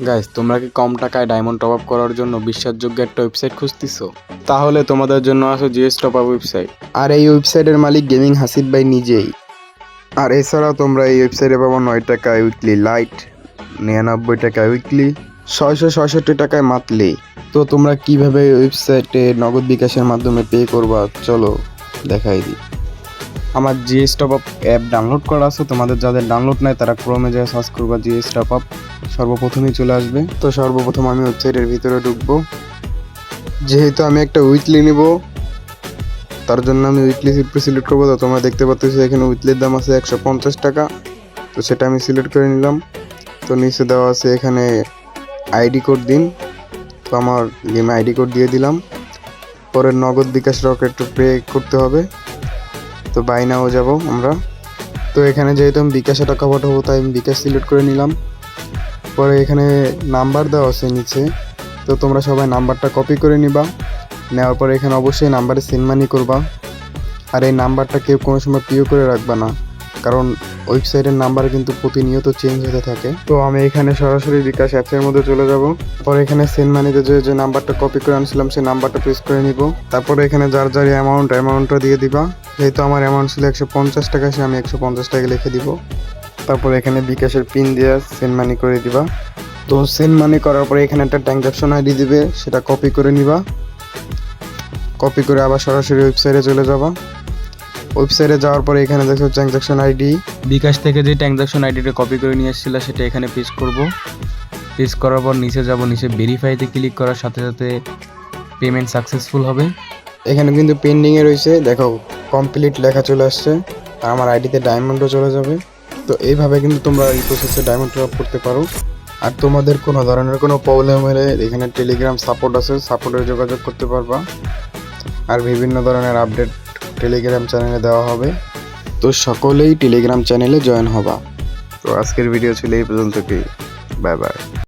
Guys, তোমরা কি কম টাকায় ডায়মন্ড টপ আপ করার জন্য বিশ্বাসযোগ্য একটা ওয়েবসাইট খুঁজতেছো? তাহলে তোমাদের জন্য আছে জিএস টপ আপ ওয়েবসাইট। আর এই ওয়েবসাইটের মালিক গেমিং হাসিব ভাই নিজেই। আর এছাড়াও তোমরা এই ওয়েবসাইটে পাবো 9 টাকায় উইকলি লাইট, 99 টাকায় উইকলি, 666 টাকায় মান্থলি। তো তোমরা কিভাবে ওয়েবসাইটে নগদ বিকাশের মাধ্যমে পে করবা, চলো দেখাই দিই। আমার GS top up app download করা আছে। তোমাদের যাদের ডাউনলোড নাই তারা ক্রোমে যেয়ে সার্চ করবা জিএস টপ আপ, সর্বপ্রথমেই চলে আসবে। তো সর্বপ্রথম আমি ওয়েবসাইটের ভিতরে ঢুকবো। যেহেতু আমি একটা উইকলি নিব, তার জন্য আমি উইকলি সিলেক্ট করবো। তো তোমরা দেখতে পাচ্ছ এখানে উইকলির দাম আছে 150 টাকা। তো সেটা আমি সিলেক্ট করে নিলাম। তো নিচে দেওয়া আছে এখানে আইডি কোড দিন। তো আমার গেমে আইডি কোড দিয়ে দিলাম। পরে নগদ বিকাশ রকেট পে করতে হবে। তো বাই নাও যাব আমরা। তো এখানে যেহেতু আমি বিকাশে টাকা পাঠাবো তাই আমি বিকাশ সিলেক্ট করে নিলাম। পরে এখানে নাম্বার দেওয়া আছে নিচে। তো তোমরা সবাই নাম্বারটা কপি করে নিবা। নেওয়ার পরে এখানে অবশ্যই নাম্বারে সেন্ড মানি করবা। আর এই নাম্বারটা কেউ কোনো সময় পিও করে রাখবা না, কারণ ওয়েবসাইটের নাম্বার কিন্তু প্রতিনিয়ত চেঞ্জ হতে থাকে। তো আমি এখানে সরাসরি বিকাশ অ্যাপসের মধ্যে চলে যাব। পরে এখানে সেন্ড মানিতে যে নাম্বারটা কপি করে আনছিলাম সেই নাম্বারটা প্রেস করে নিব। তারপরে এখানে যার যার অ্যামাউন্টটা দিয়ে দিবা। যেহেতু আমার অ্যামাউন্ট ছিল 150 টাকা, সে আমি 150 টাকা লিখে দিব। তারপরে এখানে বিকাশের পিন দিয়ে সেন্ড মানি করে দিবা। তো সেন্ড মানি করার পরে এখানে একটা ট্রানজাকশন আইডি দিবে, সেটা কপি করে নিবা। কপি করে আবার সরাসরি ওয়েবসাইটে চলে যাবা। ওয়েবসাইটে যাওয়ার পরে এখানে দেখো ট্রানজাকশন আইডি। বিকাশ থেকে যে ট্রানজাকশন আইডিটা কপি করে নিয়ে এসেছিল সেটা এখানে পেস্ট করব। পেস্ট করার পর নিচে যাব, নিচে ভেরিফাইতে ক্লিক করার সাথে সাথে পেমেন্ট সাকসেসফুল হবে। এখানে কিন্তু পেন্ডিংয়ে রয়েছে, দেখো কমপ্লিট লেখা চলে আসছে। আর আমার আইডিতে ডায়মন্ডও চলে যাবে। তো এইভাবে কিন্তু তোমরা এই প্রসেসে ডায়মন্ড টপ আপ করতে পারো। আর তোমাদের কোনো ধরনের কোনো প্রবলেম হলে এখানে টেলিগ্রাম সাপোর্ট আছে, সাপোর্টে যোগাযোগ করতে পারবা। আর বিভিন্ন ধরনের আপডেট টেলিগ্রাম চ্যানেলে দেওয়া হবে। তো সকলেই টেলিগ্রাম চ্যানেলে জয়েন হবা। তো আজকের ভিডিও ছিল এই পর্যন্তই। Bye bye.